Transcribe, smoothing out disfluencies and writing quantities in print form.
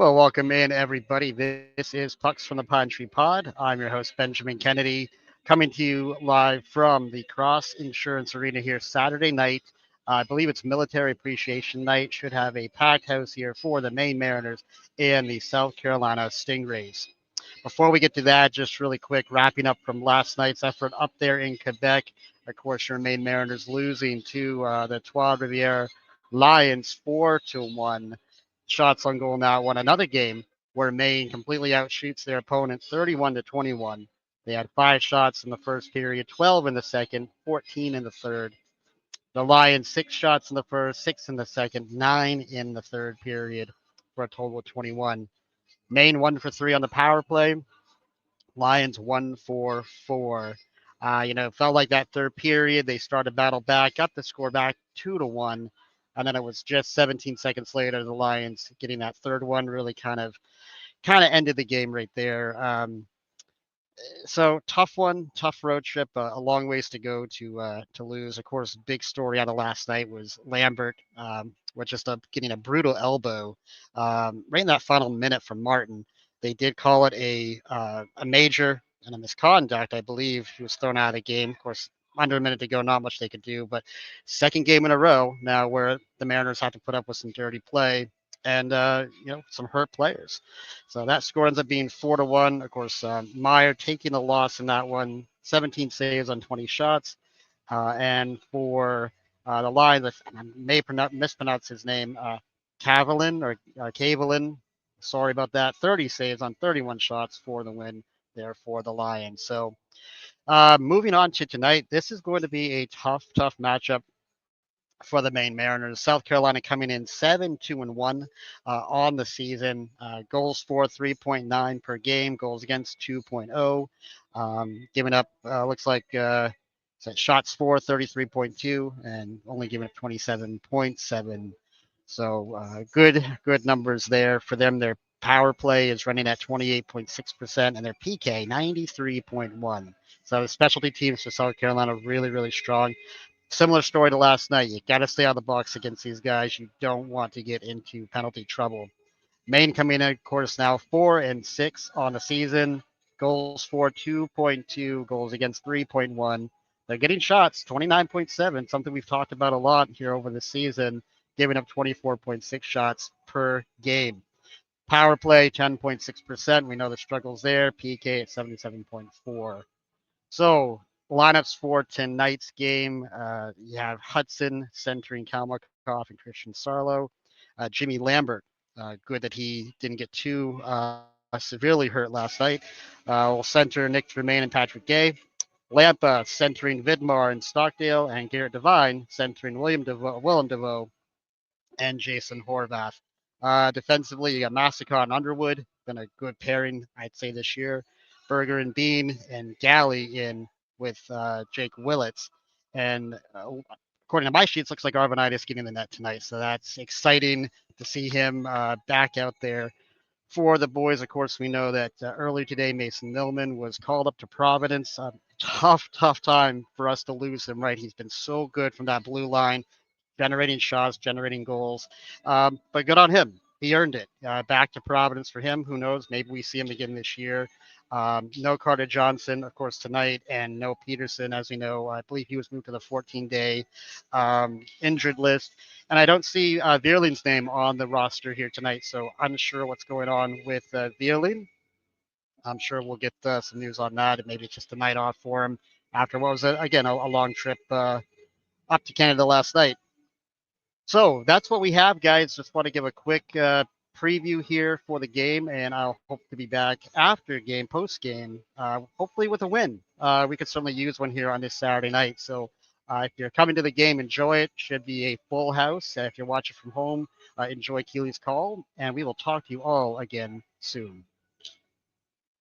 Well, welcome in, everybody. This is Pucks from the Pine Tree Pod. I'm your host, Benjamin Kennedy, coming to you live from the Cross Insurance Arena here Saturday night. I believe it's Military Appreciation Night. Should have a packed house here for the Maine Mariners and the South Carolina Stingrays. Before we get to that, just really quick, wrapping up from last night's effort up there in Quebec. Of course, your Maine Mariners losing to the Trois Rivières Lions 4-1. Shots on goal now won another game where Maine completely outshoots their opponent 31-21. They had 5 shots in the first period, 12 in the second, 14 in the third. The Lions 6 shots in the first, 6 in the second, 9 in the third period for a total of 21. Maine 1 for 3 on the power play. Lions 1 for 4. Felt like that third period they started battle back, got the score back 2-1, and then it was just 17 seconds later the Lions getting that third one really kind of ended the game right there. So tough one, tough road trip, a long ways to go to lose. Of course, big story out of last night was Lambert with just getting a brutal elbow right in that final minute from Martin. They did call it a major and a misconduct, I believe. He was thrown out of the game. Of course, under a minute to go, not much they could do. But second game in a row now where the Mariners have to put up with some dirty play and some hurt players. So that score ends up being 4-1. Of course, Meyer taking the loss in that one, 17 saves on 20 shots. And for the Lions, I may mispronounce his name, Cavalin or Cavalin. Sorry about that. 30 saves on 31 shots for the win there for the Lions. So moving on to tonight, this is going to be a tough matchup for the Maine Mariners. South Carolina coming in 7-2-1 on the season. Goals for 3.9 per game. Goals against 2.0. Giving up looks like shots for 33.2 and only giving up 27.7. So good numbers there for them. Their power play is running at 28.6% and their PK 93.1. So the specialty teams for South Carolina really strong. Similar story to last night. You got to stay on the box against these guys. You don't want to get into penalty trouble. Maine coming in, of course, now 4-6 on the season. Goals for 2.2, goals against 3.1. They're getting shots 29.7, something we've talked about a lot here over the season, giving up 24.6 shots per game. Power play 10.6%. We know the struggles there. PK at 77.4. So lineups for tonight's game, you have Hudson centering Kalmakoff and Christian Sarlo. Jimmy Lambert, good that he didn't get too severely hurt last night. Will center Nick Tremaine and Patrick Gay. Lampa centering Vidmar and Stockdale, and Garrett Devine centering Willem DeVoe and Jason Horvath. Defensively, you got Massacre and Underwood. Been a good pairing, I'd say, this year. Berger and Bean and Galley in with Jake Willits. And according to my sheets, looks like Arvanitis getting the net tonight. So that's exciting to see him back out there for the boys. Of course, we know that earlier today, Mason Millman was called up to Providence. Tough time for us to lose him, right? He's been so good from that blue line, generating shots, generating goals. But good on him. He earned it. Back to Providence for him. Who knows? Maybe we see him again this year. No Carter Johnson, of course, tonight, and no Peterson, as we know. I believe he was moved to the 14-day injured list. And I don't see Vierling's name on the roster here tonight, so unsure what's going on with Vierling. I'm sure we'll get some news on that, and maybe it's just a night off for him after what was, again, a long trip up to Canada last night. So that's what we have, guys. Just want to give a quick preview here for the game, and I'll hope to be back after game, post game, hopefully with a win. We could certainly use one here on this Saturday night. So if you're coming to the game, enjoy it. Should be a full house. If you're watching from home, enjoy Keely's call, and we will talk to you all again soon.